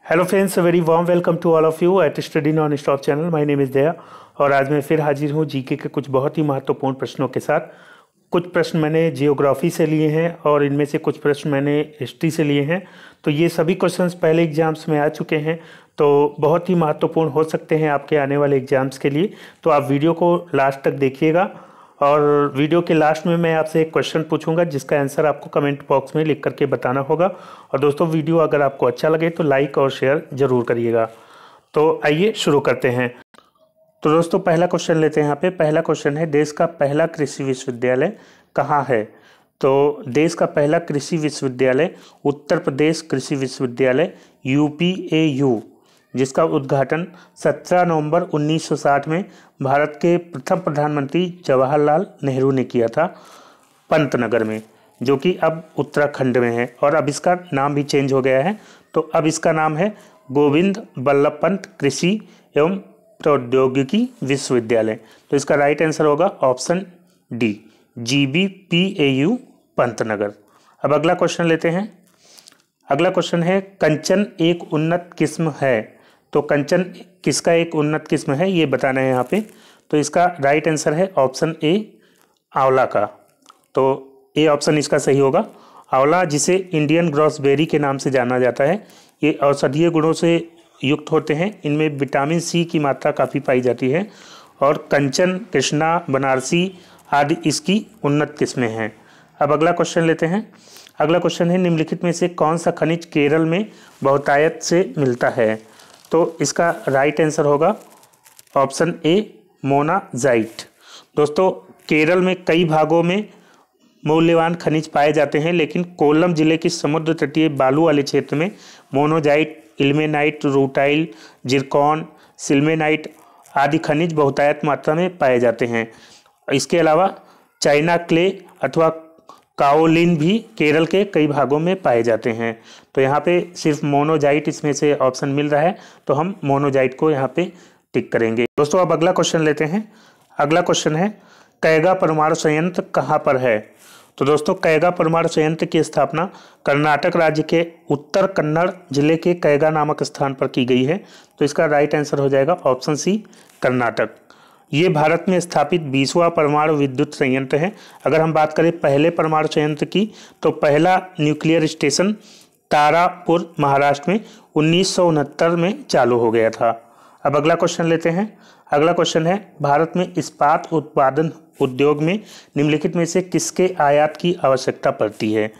Hello friends, very warm welcome to all of you at study non stop channel. My name is Daya और आज मैं फिर हाजिर हूँ जीके के कुछ बहुत ही महत्वपूर्ण प्रश्नों के साथ। कुछ प्रश्न मैंने जियोग्राफी से लिए हैं और इनमें से कुछ प्रश्न मैंने हिस्ट्री से लिए हैं। तो ये सभी क्वेश्चंस पहले एग्जाम्स में आ चुके हैं, तो बहुत ही महत्वपूर्ण हो सकते हैं आपके आने वाले एग्जाम्स के लिए। तो आप वीडियो को लास्ट तक देखिएगा और वीडियो के लास्ट में मैं आपसे एक क्वेश्चन पूछूंगा जिसका आंसर आपको कमेंट बॉक्स में लिख करके बताना होगा। और दोस्तों, वीडियो अगर आपको अच्छा लगे तो लाइक और शेयर ज़रूर करिएगा। तो आइए शुरू करते हैं। तो दोस्तों, पहला क्वेश्चन लेते हैं। यहाँ पे पहला क्वेश्चन है, देश का पहला कृषि विश्वविद्यालय कहाँ है? तो देश का पहला कृषि विश्वविद्यालय उत्तर प्रदेश कृषि विश्वविद्यालय UPAU, जिसका उद्घाटन 17 नवंबर 1960 में भारत के प्रथम प्रधानमंत्री जवाहरलाल नेहरू ने किया था, पंतनगर में, जो कि अब उत्तराखंड में है। और अब इसका नाम भी चेंज हो गया है, तो अब इसका नाम है गोविंद बल्लभ पंत कृषि एवं प्रौद्योगिकी विश्वविद्यालय। तो इसका राइट आंसर होगा ऑप्शन डी, GBPAU पंतनगर। अब अगला क्वेश्चन लेते हैं। अगला क्वेश्चन है, कंचन एक उन्नत किस्म है। तो कंचन किसका एक उन्नत किस्म है, ये बताना है यहाँ पे। तो इसका राइट आंसर है ऑप्शन ए, आंवला का। तो ए ऑप्शन इसका सही होगा। आंवला, जिसे इंडियन ग्रॉसबेरी के नाम से जाना जाता है, ये औषधीय गुणों से युक्त होते हैं। इनमें विटामिन सी की मात्रा काफ़ी पाई जाती है और कंचन, कृष्णा, बनारसी आदि इसकी उन्नत किस्में हैं। अब अगला क्वेश्चन लेते हैं। अगला क्वेश्चन है, निम्नलिखित में से कौन सा खनिज केरल में बहुतायत से मिलता है? तो इसका राइट आंसर होगा ऑप्शन ए, मोनाजाइट। दोस्तों, केरल में कई भागों में मूल्यवान खनिज पाए जाते हैं, लेकिन कोल्लम जिले के समुद्र तटीय बालू वाले क्षेत्र में मोनोजाइट, इल्मेनाइट, रूटाइल, जिरकॉन, सिल्मेनाइट आदि खनिज बहुतायत मात्रा में पाए जाते हैं। इसके अलावा चाइना क्ले अथवा काओलिन भी केरल के कई भागों में पाए जाते हैं। तो यहाँ पे सिर्फ मोनोजाइट इसमें से ऑप्शन मिल रहा है, तो हम मोनोजाइट को यहाँ पे टिक करेंगे। दोस्तों, अब अगला क्वेश्चन लेते हैं। अगला क्वेश्चन है, कैगा परमाणु संयंत्र कहाँ पर है? तो दोस्तों, कैगा परमाणु संयंत्र की स्थापना कर्नाटक राज्य के उत्तर कन्नड़ जिले के कैगा नामक स्थान पर की गई है। तो इसका राइट आंसर हो जाएगा ऑप्शन सी, कर्नाटक। ये भारत में स्थापित 20वां परमाणु विद्युत संयंत्र है। अगर हम बात करें पहले परमाणु संयंत्र की, तो पहला न्यूक्लियर स्टेशन तारापुर, महाराष्ट्र में 1969 में चालू हो गया था। अब अगला क्वेश्चन लेते हैं। अगला क्वेश्चन है, भारत में इस्पात उत्पादन उद्योग में निम्नलिखित में से किसके आयात की आवश्यकता पड़ती है?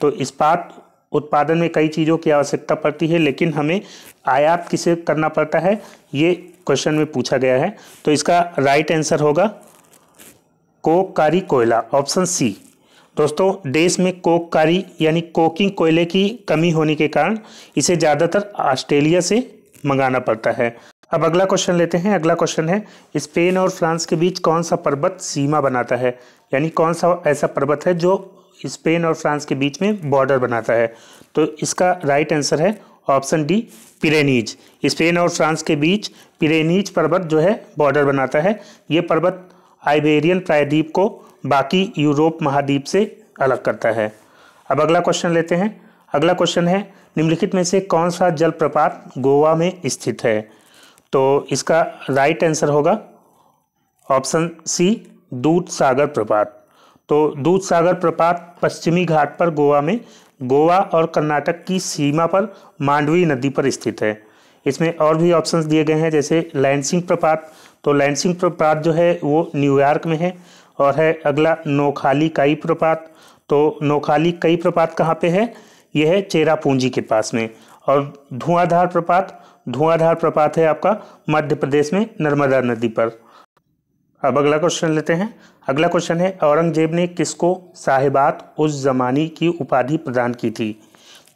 तो इस्पात उत्पादन में कई चीज़ों की आवश्यकता पड़ती है, लेकिन हमें आयात किसे करना पड़ता है, ये क्वेश्चन में पूछा गया है। तो इसका राइट आंसर होगा कोककारी कोयला, ऑप्शन सी। दोस्तों, देश में कोककारी यानी कोकिंग कोयले की कमी होने के कारण इसे ज़्यादातर ऑस्ट्रेलिया से मंगाना पड़ता है। अब अगला क्वेश्चन लेते हैं। अगला क्वेश्चन है, स्पेन और फ्रांस के बीच कौन सा पर्वत सीमा बनाता है? यानी कौन सा ऐसा पर्वत है जो स्पेन और फ्रांस के बीच में बॉर्डर बनाता है? तो इसका राइट आंसर है ऑप्शन डी, पिरेनीज। स्पेन और फ्रांस के बीच पिरेनीज पर्वत जो है बॉर्डर बनाता है। ये पर्वत आइबेरियन प्रायद्वीप को बाकी यूरोप महाद्वीप से अलग करता है। अब अगला क्वेश्चन लेते हैं। अगला क्वेश्चन है, निम्नलिखित में से कौन सा जलप्रपात गोवा में स्थित है? तो इसका राइट आंसर होगा ऑप्शन सी, दूध सागर प्रपात। तो दूध सागर प्रपात पश्चिमी घाट पर गोवा में, गोवा और कर्नाटक की सीमा पर मांडवी नदी पर स्थित है। इसमें और भी ऑप्शंस दिए गए हैं, जैसे लैंसिंग प्रपात। तो लैंसिंग प्रपात जो है वो न्यूयॉर्क में है। और है अगला नोखाली काई प्रपात। तो नोखाली काई प्रपात कहाँ पे है? यह है चेरापूंजी के पास में। और धुआंधार प्रपात, धुआंधार प्रपात है आपका मध्य प्रदेश में नर्मदा नदी पर। अब अगला क्वेश्चन लेते हैं। अगला क्वेश्चन है, औरंगजेब ने किसको साहिबात उस जमानी की उपाधि प्रदान की थी?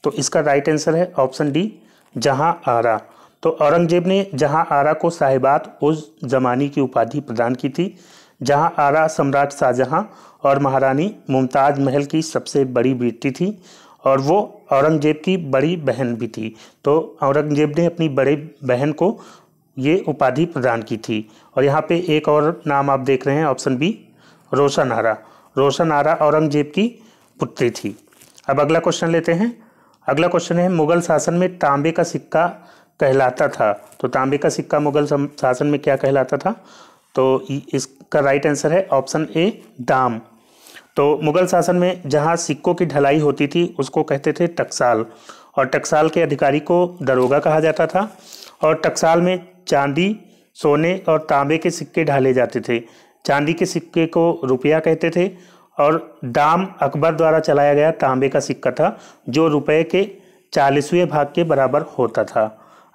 तो इसका राइट आंसर है ऑप्शन डी, जहां आरा। तो औरंगजेब ने जहां आरा को साहिबात उस जमानी की उपाधि प्रदान की थी। जहां आरा सम्राट शाहजहां और महारानी मुमताज महल की सबसे बड़ी बेटी थी और वो औरंगजेब की बड़ी बहन भी थी। तो औरंगजेब ने अपनी बड़ी बहन को ये उपाधि प्रदान की थी। और यहाँ पे एक और नाम आप देख रहे हैं, ऑप्शन बी, रोशन आरा। रोशन आरा औरंगजेब की पुत्री थी। अब अगला क्वेश्चन लेते हैं। अगला क्वेश्चन है मुगल शासन में तांबे का सिक्का कहलाता था। तो तांबे का सिक्का मुगल शासन में क्या कहलाता था? तो इसका राइट आंसर है ऑप्शन ए दाम। तो मुगल शासन में जहाँ सिक्कों की ढलाई होती थी उसको कहते थे टकसाल, और टकसाल के अधिकारी को दरोगा कहा जाता था। और टकसाल में चांदी, सोने और तांबे के सिक्के ढाले जाते थे। चांदी के सिक्के को रुपया कहते थे और दाम अकबर द्वारा चलाया गया तांबे का सिक्का था जो रुपए के 40वें भाग के बराबर होता था।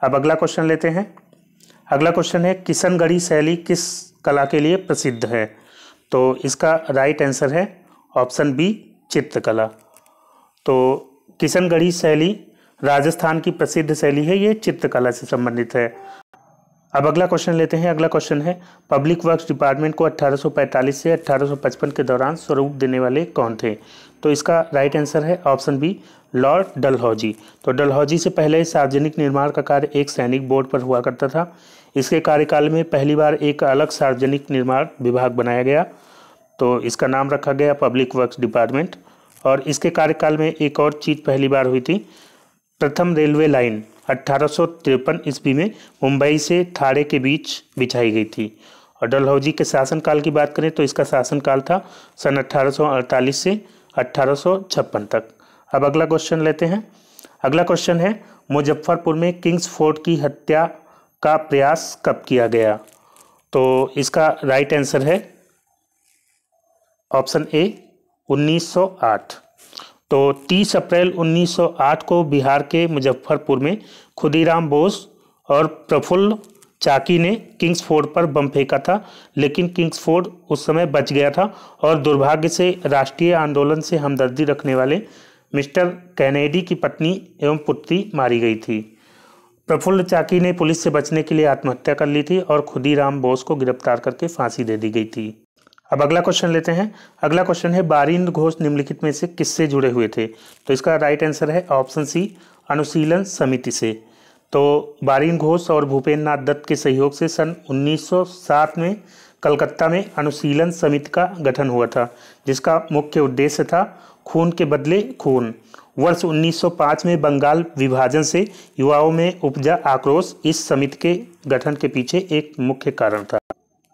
अब अगला क्वेश्चन लेते हैं। अगला क्वेश्चन है किशनगढ़ी शैली किस कला के लिए प्रसिद्ध है? तो इसका राइट आंसर है ऑप्शन बी चित्रकला। तो किशनगढ़ी शैली राजस्थान की प्रसिद्ध शैली है, ये चित्रकला से संबंधित है। अब अगला क्वेश्चन लेते हैं। अगला क्वेश्चन है पब्लिक वर्क्स डिपार्टमेंट को 1845 से 1855 के दौरान स्वरूप देने वाले कौन थे? तो इसका राइट आंसर है ऑप्शन बी लॉर्ड डलहौजी। तो डलहौजी से पहले सार्वजनिक निर्माण का कार्य एक सैनिक बोर्ड पर हुआ करता था। इसके कार्यकाल में पहली बार एक अलग सार्वजनिक निर्माण विभाग बनाया गया, तो इसका नाम रखा गया पब्लिक वर्क्स डिपार्टमेंट। और इसके कार्यकाल में एक और चीज़ पहली बार हुई थी, प्रथम रेलवे लाइन 1853 ईस्वी में मुंबई से ठाणे के बीच बिछाई गई थी। और डलहौजी के शासनकाल की बात करें तो इसका शासनकाल था सन 1848 से 1856 तक। अब अगला क्वेश्चन लेते हैं। अगला क्वेश्चन है मुजफ्फरपुर में किंग्स फोर्ट की हत्या का प्रयास कब किया गया? तो इसका राइट आंसर है ऑप्शन ए 1908। तो 30 अप्रैल 1908 को बिहार के मुजफ्फरपुर में खुदीराम बोस और प्रफुल्ल चाकी ने किंग्स फोर्ट पर बम फेंका था, लेकिन किंग्स फोर्ट उस समय बच गया था और दुर्भाग्य से राष्ट्रीय आंदोलन से हमदर्दी रखने वाले मिस्टर कैनेडी की पत्नी एवं पुत्री मारी गई थी। प्रफुल्ल चाकी ने पुलिस से बचने के लिए आत्महत्या कर ली थी और खुदीराम बोस को गिरफ्तार करके फांसी दे दी गई थी। अब अगला क्वेश्चन लेते हैं। अगला क्वेश्चन है बारिंद्र घोष निम्नलिखित में से किससे जुड़े हुए थे? तो इसका राइट आंसर है ऑप्शन सी अनुशीलन समिति से। तो बारिंद्र घोष और भूपेंद्र नाथ दत्त के सहयोग से सन 1907 में कलकत्ता में अनुशीलन समिति का गठन हुआ था, जिसका मुख्य उद्देश्य था खून के बदले खून। वर्ष 1905 में बंगाल विभाजन से युवाओं में उपजा आक्रोश इस समिति के गठन के पीछे एक मुख्य कारण था।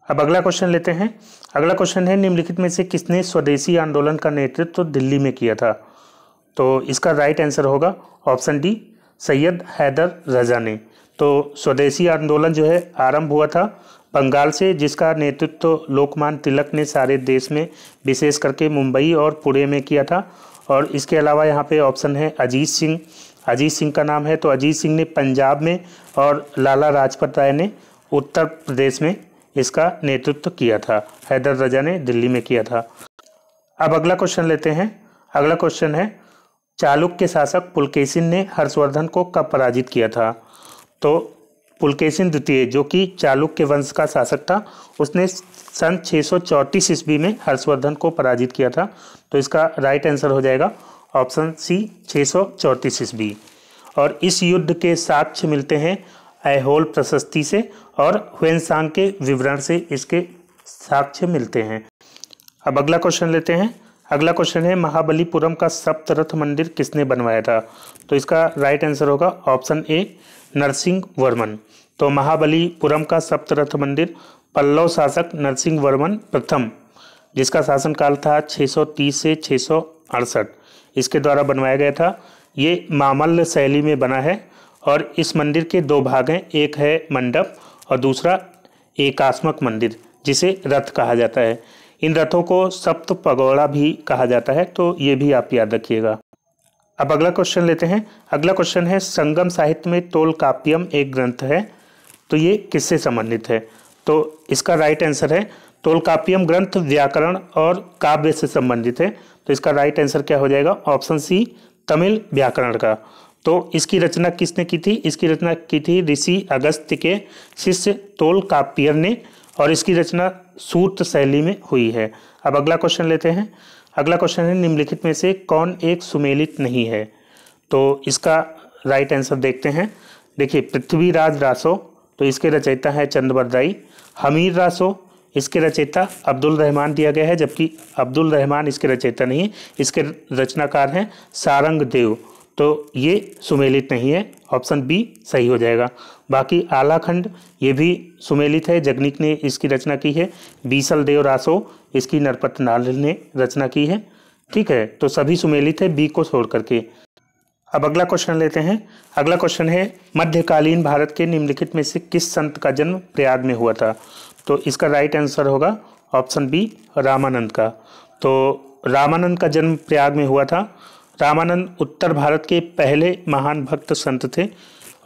अब अगला क्वेश्चन लेते हैं। अगला क्वेश्चन है निम्नलिखित में से किसने स्वदेशी आंदोलन का नेतृत्व दिल्ली में किया था? तो इसका राइट आंसर होगा ऑप्शन डी सैयद हैदर रजा ने। तो स्वदेशी आंदोलन जो है आरंभ हुआ था बंगाल से, जिसका नेतृत्व लोकमान्य तिलक ने सारे देश में विशेष करके मुंबई और पुणे में किया था। और इसके अलावा यहाँ पे ऑप्शन है अजीत सिंह। अजीत सिंह का नाम है, तो अजीत सिंह ने पंजाब में और लाला लाजपत राय ने उत्तर प्रदेश में इसका नेतृत्व किया था। हैदर रजा ने दिल्ली में किया था। अब अगला क्वेश्चन लेते हैं। अगला क्वेश्चन है चालुक्य शासक पुलकेशिन ने हर्षवर्धन को कब पराजित किया था? तो पुलकेशिन द्वितीय जो कि चालुक्य वंश का शासक था, उसने सन 634 ईस्वी में हर्षवर्धन को पराजित किया था। तो इसका राइट आंसर हो जाएगा ऑप्शन सी 634 ईस्वी। और इस युद्ध के साक्ष्य मिलते हैं ऐहोल प्रशस्ति से और ह्वेनसांग के विवरण से इसके साक्ष्य मिलते हैं। अब अगला क्वेश्चन लेते हैं। अगला क्वेश्चन है महाबलीपुरम का सप्तरथ मंदिर किसने बनवाया था? तो इसका राइट आंसर होगा ऑप्शन ए नरसिंह वर्मन। तो महाबलीपुरम का सप्तरथ मंदिर पल्लव शासक नरसिंह वर्मन प्रथम, जिसका शासनकाल था 630 से 668, इसके द्वारा बनवाया गया था। ये मामल्ल शैली में बना है और इस मंदिर के दो भाग हैं, एक है मंडप और दूसरा एकात्मक मंदिर जिसे रथ कहा जाता है। इन रथों को सप्त पगोड़ा भी कहा जाता है, तो ये भी आप याद रखिएगा। अब अगला क्वेश्चन लेते हैं। अगला क्वेश्चन है संगम साहित्य में तोलकाप्पियम एक ग्रंथ है, तो ये किससे संबंधित है? तो इसका राइट आंसर है तोलकाप्पियम ग्रंथ व्याकरण और काव्य से संबंधित है। तो इसका राइट आंसर क्या हो जाएगा? ऑप्शन सी तमिल व्याकरण का। तो इसकी रचना किसने की थी? इसकी रचना की थी ऋषि अगस्त्य के शिष्य तोलकाप्पियर ने और इसकी रचना सूत्र शैली में हुई है। अब अगला क्वेश्चन लेते हैं। अगला क्वेश्चन है निम्नलिखित में से कौन एक सुमेलित नहीं है? तो इसका राइट आंसर देखते हैं। देखिए पृथ्वीराज रासो, तो इसके रचयिता है चंद्रबरदाई। हमीर रासो, इसके रचयिता अब्दुल रहमान दिया गया है, जबकि अब्दुल रहमान इसके रचयिता नहीं है, इसके रचनाकार हैं सारंग देव। तो ये सुमेलित नहीं है, ऑप्शन बी सही हो जाएगा। बाकी आलाखंड ये भी सुमेलित है, जगनिक ने इसकी रचना की है। बीसल देव रासो इसकी नरपत नाल ने रचना की है। ठीक है, तो सभी सुमेलित है बी को छोड़ करके। अब अगला क्वेश्चन लेते हैं। अगला क्वेश्चन है मध्यकालीन भारत के निम्नलिखित में से किस संत का जन्म प्रयाग में हुआ था? तो इसका राइट आंसर होगा ऑप्शन बी रामानंद का। तो रामानंद का जन्म प्रयाग में हुआ था। रामानंद उत्तर भारत के पहले महान भक्त संत थे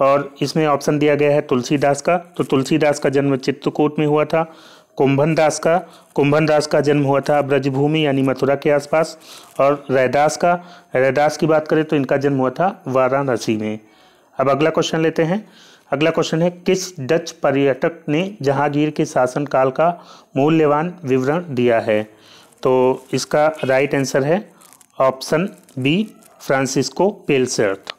और इसमें ऑप्शन दिया गया है तुलसीदास का। तो तुलसीदास का जन्म चित्रकूट में हुआ था। कुंभन दास का जन्म हुआ था ब्रजभूमि यानी मथुरा के आसपास। और रैदास की बात करें तो इनका जन्म हुआ था वाराणसी में। अब अगला क्वेश्चन लेते हैं। अगला क्वेश्चन है किस डच पर्यटक ने जहांगीर के शासनकाल का मूल्यवान विवरण दिया है? तो इसका राइट आंसर है ऑप्शन बी फ्रांसिस्को पेलसर्ट।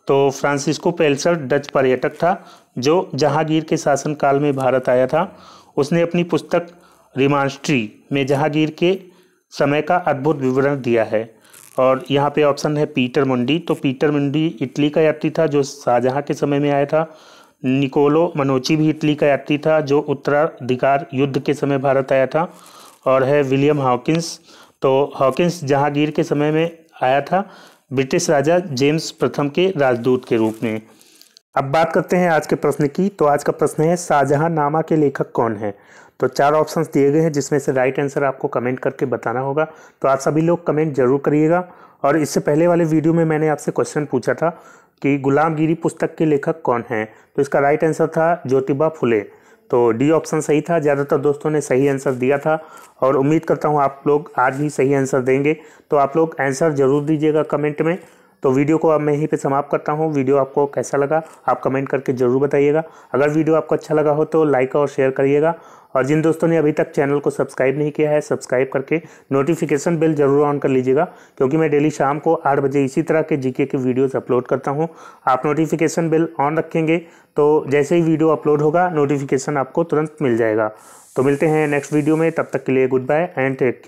तो फ्रांसिस्को पेलसर्ट डच पर्यटक था जो जहांगीर के शासनकाल में भारत आया था। उसने अपनी पुस्तक रिमांस्ट्री में जहांगीर के समय का अद्भुत विवरण दिया है। और यहाँ पे ऑप्शन है पीटर मुंडी। तो पीटर मुंडी इटली का यात्री था जो शाहजहां के समय में आया था। निकोलो मनोची भी इटली का यात्री था जो उत्तराधिकार युद्ध के समय भारत आया था। और है विलियम हॉकिंस। तो हॉकिंस जहांगीर के समय में आया था ब्रिटिश राजा जेम्स प्रथम के राजदूत के रूप में। अब बात करते हैं आज के प्रश्न की। तो आज का प्रश्न है शाहजहांनामा के लेखक कौन है? तो 4 ऑप्शंस दिए गए हैं जिसमें से राइट आंसर आपको कमेंट करके बताना होगा। तो आप सभी लोग कमेंट जरूर करिएगा। और इससे पहले वाले वीडियो में मैंने आपसे क्वेश्चन पूछा था कि गुलामगिरी पुस्तक के लेखक कौन है? तो इसका राइट आंसर था ज्योतिबा फुले। तो डी ऑप्शन सही था। ज़्यादातर दोस्तों ने सही आंसर दिया था और उम्मीद करता हूँ आप लोग आज भी सही आंसर देंगे। तो आप लोग आंसर ज़रूर दीजिएगा कमेंट में। तो वीडियो को अब मैं यहीं पे समाप्त करता हूँ। वीडियो आपको कैसा लगा आप कमेंट करके ज़रूर बताइएगा। अगर वीडियो आपको अच्छा लगा हो तो लाइक और शेयर करिएगा। और जिन दोस्तों ने अभी तक चैनल को सब्सक्राइब नहीं किया है सब्सक्राइब करके नोटिफिकेशन बेल जरूर ऑन कर लीजिएगा, क्योंकि मैं डेली शाम को 8 बजे इसी तरह के जीके के वीडियोस अपलोड करता हूँ। आप नोटिफिकेशन बेल ऑन रखेंगे तो जैसे ही वीडियो अपलोड होगा नोटिफिकेशन आपको तुरंत मिल जाएगा। तो मिलते हैं नेक्स्ट वीडियो में, तब तक के लिए goodbye and take care.